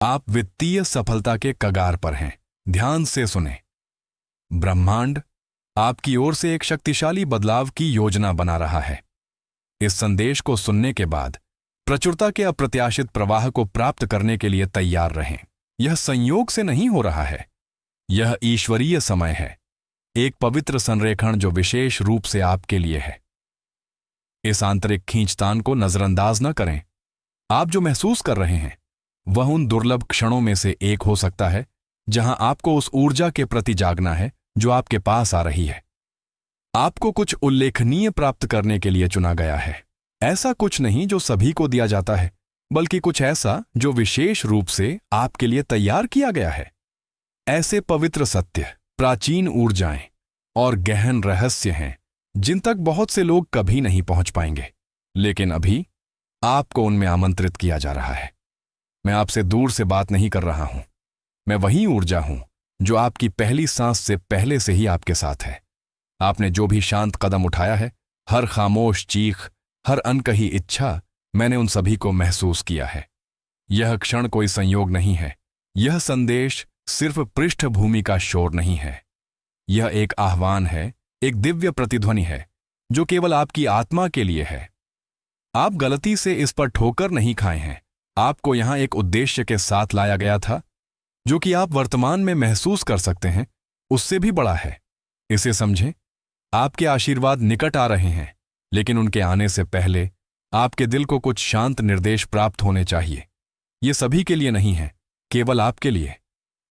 आप वित्तीय सफलता के कगार पर हैं। ध्यान से सुने। ब्रह्मांड आपकी ओर से एक शक्तिशाली बदलाव की योजना बना रहा है। इस संदेश को सुनने के बाद प्रचुरता के अप्रत्याशित प्रवाह को प्राप्त करने के लिए तैयार रहें। यह संयोग से नहीं हो रहा है, यह ईश्वरीय समय है, एक पवित्र संरेखण जो विशेष रूप से आपके लिए है। इस आंतरिक खींचतान को नजरअंदाज न करें। आप जो महसूस कर रहे हैं वह उन दुर्लभ क्षणों में से एक हो सकता है जहां आपको उस ऊर्जा के प्रति जागना है जो आपके पास आ रही है। आपको कुछ उल्लेखनीय प्राप्त करने के लिए चुना गया है। ऐसा कुछ नहीं जो सभी को दिया जाता है, बल्कि कुछ ऐसा जो विशेष रूप से आपके लिए तैयार किया गया है। ऐसे पवित्र सत्य, प्राचीन ऊर्जाएं और गहन रहस्य हैं जिन तक बहुत से लोग कभी नहीं पहुंच पाएंगे, लेकिन अभी आपको उनमें आमंत्रित किया जा रहा है। मैं आपसे दूर से बात नहीं कर रहा हूं। मैं वही ऊर्जा हूं जो आपकी पहली सांस से पहले से ही आपके साथ है। आपने जो भी शांत कदम उठाया है, हर खामोश चीख, हर अनकही इच्छा, मैंने उन सभी को महसूस किया है। यह क्षण कोई संयोग नहीं है। यह संदेश सिर्फ पृष्ठभूमि का शोर नहीं है। यह एक आह्वान है, एक दिव्य प्रतिध्वनि है जो केवल आपकी आत्मा के लिए है। आप गलती से इस पर ठोकर नहीं खाए हैं। आपको यहां एक उद्देश्य के साथ लाया गया था जो कि आप वर्तमान में महसूस कर सकते हैं, उससे भी बड़ा है। इसे समझें। आपके आशीर्वाद निकट आ रहे हैं, लेकिन उनके आने से पहले आपके दिल को कुछ शांत निर्देश प्राप्त होने चाहिए। ये सभी के लिए नहीं है, केवल आपके लिए।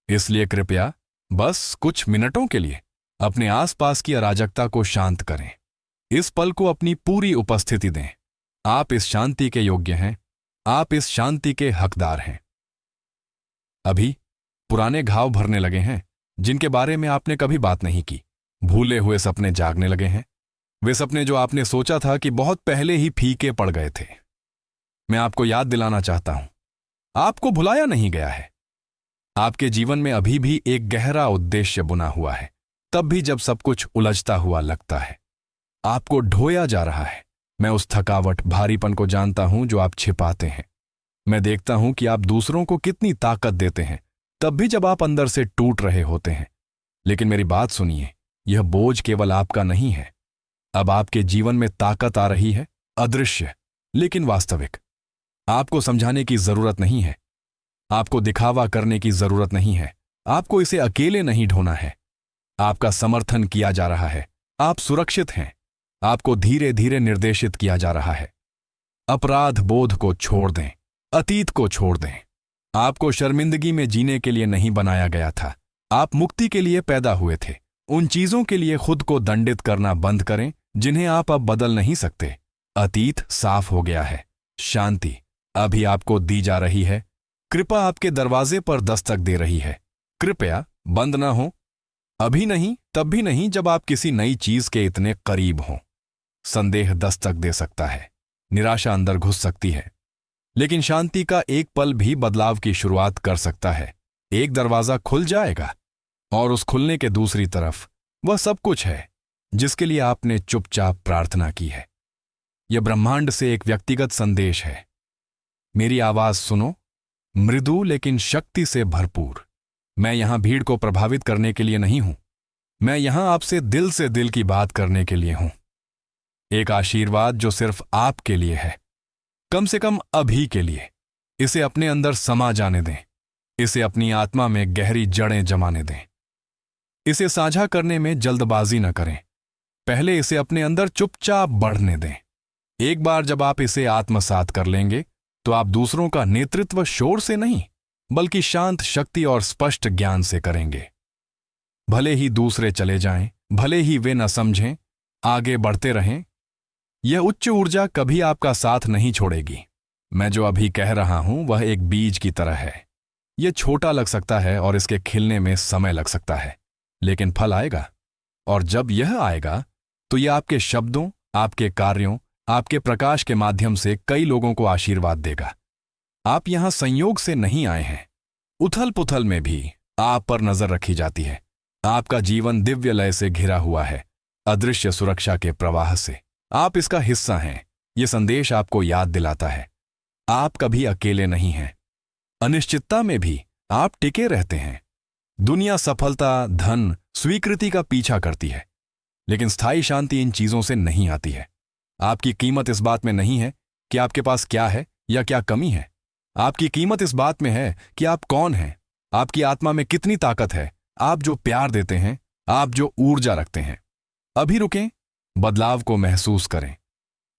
इसलिए कृपया बस कुछ मिनटों के लिए अपने आसपास की अराजकता को शांत करें। इस पल को अपनी पूरी उपस्थिति दें। आप इस शांति के योग्य हैं। आप इस शांति के हकदार हैं। अभी पुराने घाव भरने लगे हैं जिनके बारे में आपने कभी बात नहीं की। भूले हुए सपने जागने लगे हैं, वे सपने जो आपने सोचा था कि बहुत पहले ही फीके पड़ गए थे। मैं आपको याद दिलाना चाहता हूं, आपको भुलाया नहीं गया है। आपके जीवन में अभी भी एक गहरा उद्देश्य बुना हुआ है, तब भी जब सब कुछ उलझता हुआ लगता है। आपको ढोया जा रहा है। मैं उस थकावट, भारीपन को जानता हूं जो आप छिपाते हैं। मैं देखता हूं कि आप दूसरों को कितनी ताकत देते हैं, तब भी जब आप अंदर से टूट रहे होते हैं। लेकिन मेरी बात सुनिए, यह बोझ केवल आपका नहीं है। अब आपके जीवन में ताकत आ रही है, अदृश्य लेकिन वास्तविक। आपको समझाने की जरूरत नहीं है, आपको दिखावा करने की जरूरत नहीं है, आपको इसे अकेले नहीं ढोना है। आपका समर्थन किया जा रहा है, आप सुरक्षित हैं। आपको धीरे धीरे निर्देशित किया जा रहा है। अपराध बोध को छोड़ दें, अतीत को छोड़ दें। आपको शर्मिंदगी में जीने के लिए नहीं बनाया गया था। आप मुक्ति के लिए पैदा हुए थे। उन चीजों के लिए खुद को दंडित करना बंद करें जिन्हें आप अब बदल नहीं सकते। अतीत साफ हो गया है। शांति अभी आपको दी जा रही है। कृपा आपके दरवाजे पर दस्तक दे रही है। कृपया बंद न हो। अभी नहीं, तब भी नहीं जब आप किसी नई चीज के इतने करीब हों। संदेह दस्तक दे सकता है, निराशा अंदर घुस सकती है, लेकिन शांति का एक पल भी बदलाव की शुरुआत कर सकता है। एक दरवाजा खुल जाएगा और उस खुलने के दूसरी तरफ वह सब कुछ है जिसके लिए आपने चुपचाप प्रार्थना की है। यह ब्रह्मांड से एक व्यक्तिगत संदेश है। मेरी आवाज सुनो, मृदु लेकिन शक्ति से भरपूर। मैं यहां भीड़ को प्रभावित करने के लिए नहीं हूं। मैं यहां आपसे दिल की बात करने के लिए हूं। एक आशीर्वाद जो सिर्फ आपके लिए है, कम से कम अभी के लिए। इसे अपने अंदर समा जाने दें। इसे अपनी आत्मा में गहरी जड़ें जमाने दें। इसे साझा करने में जल्दबाजी न करें। पहले इसे अपने अंदर चुपचाप बढ़ने दें। एक बार जब आप इसे आत्मसात कर लेंगे तो आप दूसरों का नेतृत्व शोर से नहीं, बल्कि शांत शक्ति और स्पष्ट ज्ञान से करेंगे। भले ही दूसरे चले जाएं, भले ही वे न समझें, आगे बढ़ते रहें। यह उच्च ऊर्जा कभी आपका साथ नहीं छोड़ेगी। मैं जो अभी कह रहा हूं वह एक बीज की तरह है। यह छोटा लग सकता है और इसके खिलने में समय लग सकता है, लेकिन फल आएगा। और जब यह आएगा तो यह आपके शब्दों, आपके कार्यों, आपके प्रकाश के माध्यम से कई लोगों को आशीर्वाद देगा। आप यहां संयोग से नहीं आए हैं। उथल पुथल में भी आप पर नजर रखी जाती है। आपका जीवन दिव्य लय से घिरा हुआ है, अदृश्य सुरक्षा के प्रवाह से। आप इसका हिस्सा हैं। यह संदेश आपको याद दिलाता है, आप कभी अकेले नहीं हैं। अनिश्चितता में भी आप टिके रहते हैं। दुनिया सफलता, धन, स्वीकृति का पीछा करती है, लेकिन स्थायी शांति इन चीजों से नहीं आती है। आपकी कीमत इस बात में नहीं है कि आपके पास क्या है या क्या कमी है। आपकी कीमत इस बात में है कि आप कौन हैं, आपकी आत्मा में कितनी ताकत है, आप जो प्यार देते हैं, आप जो ऊर्जा रखते हैं। अभी रुकें, बदलाव को महसूस करें।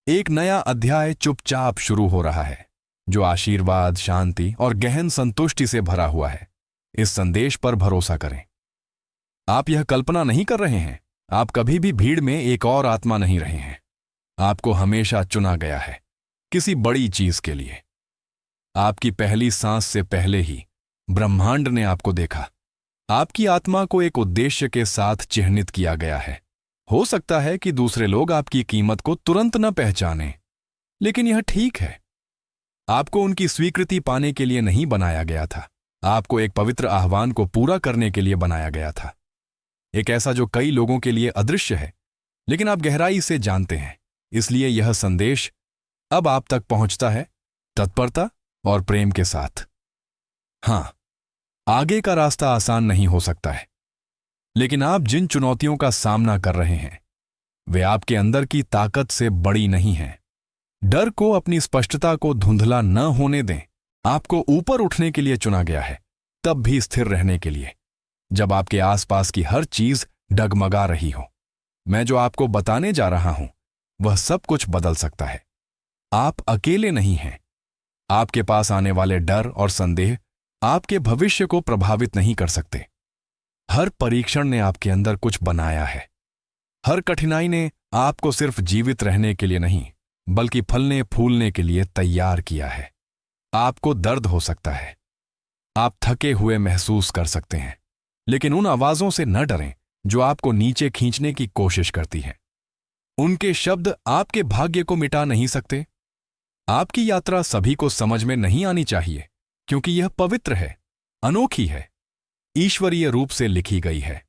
एक नया अध्याय चुपचाप शुरू हो रहा है, जो आशीर्वाद, शांति और गहन संतुष्टि से भरा हुआ है। इस संदेश पर भरोसा करें। आप यह कल्पना नहीं कर रहे हैं, आप कभी भी भीड़ में एक और आत्मा नहीं रहे हैं। आपको हमेशा चुना गया है किसी बड़ी चीज के लिए। आपकी पहली सांस से पहले ही ब्रह्मांड ने आपको देखा। आपकी आत्मा को एक उद्देश्य के साथ चिह्नित किया गया है। हो सकता है कि दूसरे लोग आपकी कीमत को तुरंत न पहचानें, लेकिन यह ठीक है। आपको उनकी स्वीकृति पाने के लिए नहीं बनाया गया था। आपको एक पवित्र आह्वान को पूरा करने के लिए बनाया गया था, एक ऐसा जो कई लोगों के लिए अदृश्य है, लेकिन आप गहराई से जानते हैं। इसलिए यह संदेश अब आप तक पहुंचता है तत्परता और प्रेम के साथ। हां, आगे का रास्ता आसान नहीं हो सकता है, लेकिन आप जिन चुनौतियों का सामना कर रहे हैं वे आपके अंदर की ताकत से बड़ी नहीं हैं। डर को, अपनी स्पष्टता को धुंधला न होने दें। आपको ऊपर उठने के लिए चुना गया है, तब भी स्थिर रहने के लिए, जब आपके आसपास की हर चीज डगमगा रही हो। मैं जो आपको बताने जा रहा हूं वह सब कुछ बदल सकता है। आप अकेले नहीं हैं। आपके पास आने वाले डर और संदेह आपके भविष्य को प्रभावित नहीं कर सकते। हर परीक्षण ने आपके अंदर कुछ बनाया है। हर कठिनाई ने आपको सिर्फ जीवित रहने के लिए नहीं, बल्कि फलने फूलने के लिए तैयार किया है। आपको दर्द हो सकता है, आप थके हुए महसूस कर सकते हैं, लेकिन उन आवाजों से न डरें जो आपको नीचे खींचने की कोशिश करती हैं। उनके शब्द आपके भाग्य को मिटा नहीं सकते। आपकी यात्रा सभी को समझ में नहीं आनी चाहिए, क्योंकि यह पवित्र है, अनोखी है, ईश्वरीय रूप से लिखी गई है।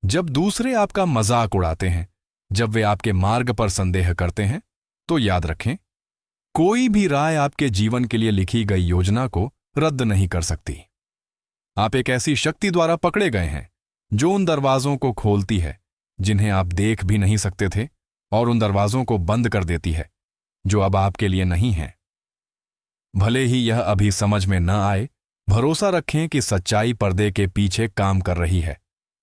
जब दूसरे आपका मजाक उड़ाते हैं, जब वे आपके मार्ग पर संदेह करते हैं, तो याद रखें, कोई भी राय आपके जीवन के लिए लिखी गई योजना को रद्द नहीं कर सकती। आप एक ऐसी शक्ति द्वारा पकड़े गए हैं जो उन दरवाजों को खोलती है जिन्हें आप देख भी नहीं सकते थे, और उन दरवाजों को बंद कर देती है जो अब आपके लिए नहीं हैं। भले ही यह अभी समझ में न आए, भरोसा रखें कि सच्चाई पर्दे के पीछे काम कर रही है।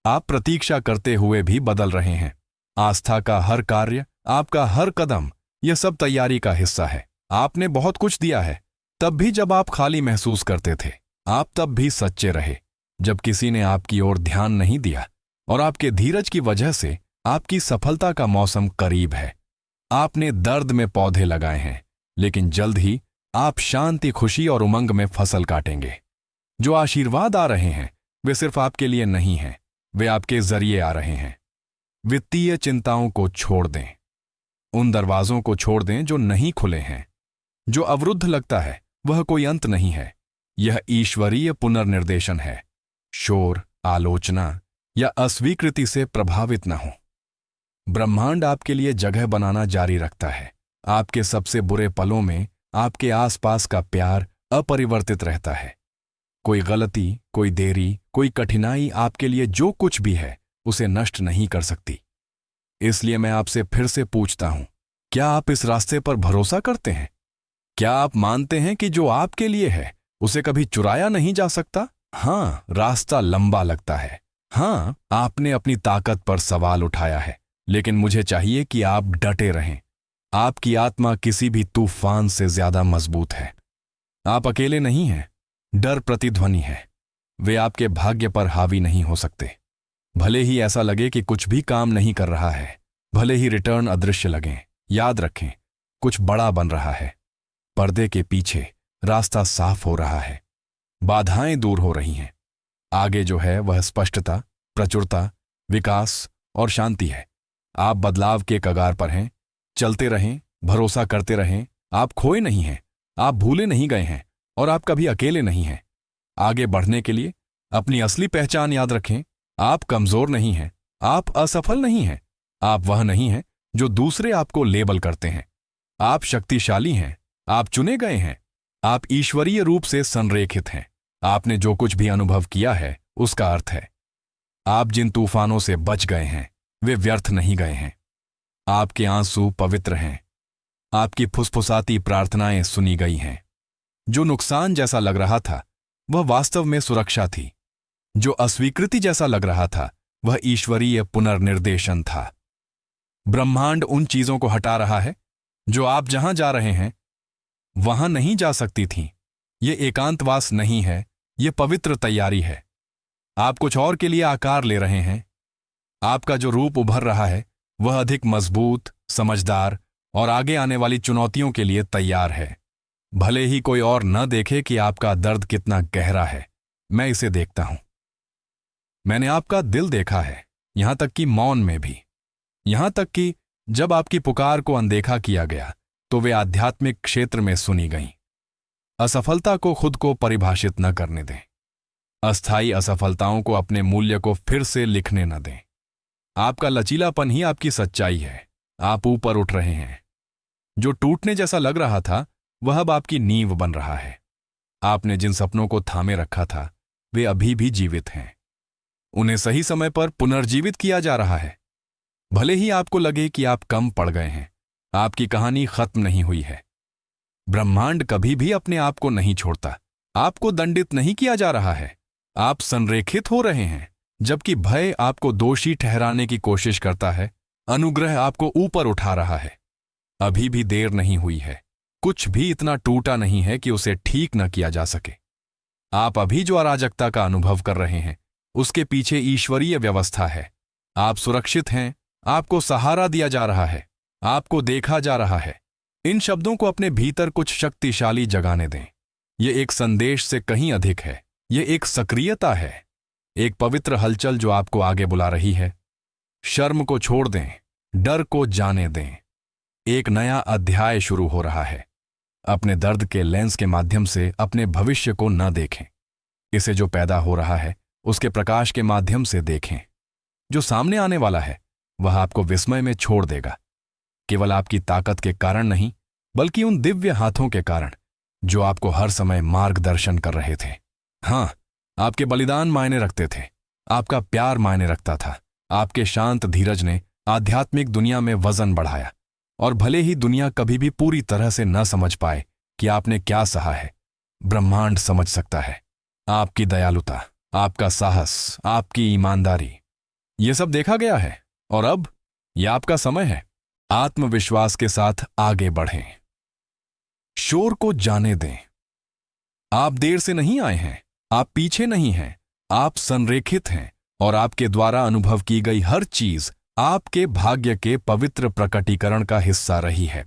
आप प्रतीक्षा करते हुए भी बदल रहे हैं। आस्था का हर कार्य, आपका हर कदम, यह सब तैयारी का हिस्सा है। आपने बहुत कुछ दिया है, तब भी जब आप खाली महसूस करते थे। आप तब भी सच्चे रहे जब किसी ने आपकी ओर ध्यान नहीं दिया, और आपके धीरज की वजह से आपकी सफलता का मौसम करीब है। आपने दर्द में पौधे लगाए हैं, लेकिन जल्द ही आप शांति, खुशी और उमंग में फसल काटेंगे। जो आशीर्वाद आ रहे हैं वे सिर्फ आपके लिए नहीं हैं, वे आपके जरिए आ रहे हैं। वित्तीय चिंताओं को छोड़ दें, उन दरवाजों को छोड़ दें जो नहीं खुले हैं। जो अवरुद्ध लगता है वह कोई अंत नहीं है, यह ईश्वरीय पुनर्निर्देशन है। शोर, आलोचना या अस्वीकृति से प्रभावित न हो। ब्रह्मांड आपके लिए जगह बनाना जारी रखता है। आपके सबसे बुरे पलों में आपके आसपास का प्यार अपरिवर्तित रहता है। कोई गलती, कोई देरी, कोई कठिनाई आपके लिए जो कुछ भी है उसे नष्ट नहीं कर सकती। इसलिए मैं आपसे फिर से पूछता हूं, क्या आप इस रास्ते पर भरोसा करते हैं? क्या आप मानते हैं कि जो आपके लिए है उसे कभी चुराया नहीं जा सकता? हाँ, रास्ता लंबा लगता है। हाँ, आपने अपनी ताकत पर सवाल उठाया है, लेकिन मुझे चाहिए कि आप डटे रहें। आपकी आत्मा किसी भी तूफान से ज्यादा मजबूत है। आप अकेले नहीं हैं। डर प्रतिध्वनि है, वे आपके भाग्य पर हावी नहीं हो सकते। भले ही ऐसा लगे कि कुछ भी काम नहीं कर रहा है, भले ही रिटर्न अदृश्य लगें, याद रखें, कुछ बड़ा बन रहा है। पर्दे के पीछे रास्ता साफ हो रहा है, बाधाएं दूर हो रही हैं। आगे जो है वह स्पष्टता, प्रचुरता, विकास और शांति है। आप बदलाव के कगार पर हैं। चलते रहें, भरोसा करते रहें। आप खोए नहीं हैं, आप भूले नहीं गए हैं, और आप कभी अकेले नहीं हैं। आगे बढ़ने के लिए अपनी असली पहचान याद रखें। आप कमजोर नहीं हैं, आप असफल नहीं हैं, आप वह नहीं हैं जो दूसरे आपको लेबल करते हैं। आप शक्तिशाली हैं, आप चुने गए हैं, आप ईश्वरीय रूप से संरेखित हैं। आपने जो कुछ भी अनुभव किया है उसका अर्थ है। आप जिन तूफानों से बच गए हैं वे व्यर्थ नहीं गए हैं। आपके आंसू पवित्र हैं। आपकी फुसफुसाती प्रार्थनाएं सुनी गई हैं। जो नुकसान जैसा लग रहा था वह वास्तव में सुरक्षा थी। जो अस्वीकृति जैसा लग रहा था वह ईश्वरीय पुनर्निर्देशन था। ब्रह्मांड उन चीजों को हटा रहा है जो आप जहां जा रहे हैं वहां नहीं जा सकती थीं। ये एकांतवास नहीं है, ये पवित्र तैयारी है। आप कुछ और के लिए आकार ले रहे हैं। आपका जो रूप उभर रहा है वह अधिक मजबूत, समझदार और आगे आने वाली चुनौतियों के लिए तैयार है। भले ही कोई और न देखे कि आपका दर्द कितना गहरा है, मैं इसे देखता हूं। मैंने आपका दिल देखा है, यहां तक कि मौन में भी। यहां तक कि जब आपकी पुकार को अनदेखा किया गया तो वे आध्यात्मिक क्षेत्र में सुनी गईं। असफलता को खुद को परिभाषित न करने दें। अस्थायी असफलताओं को अपने मूल्य को फिर से लिखने न दें। आपका लचीलापन ही आपकी सच्चाई है। आप ऊपर उठ रहे हैं। जो टूटने जैसा लग रहा था वह अब आपकी नींव बन रहा है। आपने जिन सपनों को थामे रखा था वे अभी भी जीवित हैं। उन्हें सही समय पर पुनर्जीवित किया जा रहा है। भले ही आपको लगे कि आप कम पड़ गए हैं, आपकी कहानी खत्म नहीं हुई है। ब्रह्मांड कभी भी अपने आप को नहीं छोड़ता। आपको दंडित नहीं किया जा रहा है। आप संरेखित हो रहे हैं। जबकि भय आपको दोषी ठहराने की कोशिश करता है, अनुग्रह आपको ऊपर उठा रहा है। अभी भी देर नहीं हुई है। कुछ भी इतना टूटा नहीं है कि उसे ठीक न किया जा सके। आप अभी जो अराजकता का अनुभव कर रहे हैं उसके पीछे ईश्वरीय व्यवस्था है। आप सुरक्षित हैं। आपको सहारा दिया जा रहा है। आपको देखा जा रहा है। इन शब्दों को अपने भीतर कुछ शक्तिशाली जगाने दें। यह एक संदेश से कहीं अधिक है। यह एक सक्रियता है, एक पवित्र हलचल जो आपको आगे बुला रही है। शर्म को छोड़ दें, डर को जाने दें। एक नया अध्याय शुरू हो रहा है। अपने दर्द के लेंस के माध्यम से अपने भविष्य को न देखें। इसे जो पैदा हो रहा है उसके प्रकाश के माध्यम से देखें। जो सामने आने वाला है वह आपको विस्मय में छोड़ देगा। केवल आपकी ताकत के कारण नहीं, बल्कि उन दिव्य हाथों के कारण जो आपको हर समय मार्गदर्शन कर रहे थे। हाँ, आपके बलिदान मायने रखते थे। आपका प्यार मायने रखता था। आपके शांत धीरज ने आध्यात्मिक दुनिया में वजन बढ़ाया। और भले ही दुनिया कभी भी पूरी तरह से न समझ पाए कि आपने क्या सहा है, ब्रह्मांड समझ सकता है। आपकी दयालुता, आपका साहस, आपकी ईमानदारी, ये सब देखा गया है। और अब यह आपका समय है। आत्मविश्वास के साथ आगे बढ़ें। शोर को जाने दें। आप देर से नहीं आए हैं। आप पीछे नहीं हैं। आप संरेखित हैं और आपके द्वारा अनुभव की गई हर चीज आपके भाग्य के पवित्र प्रकटीकरण का हिस्सा रही है।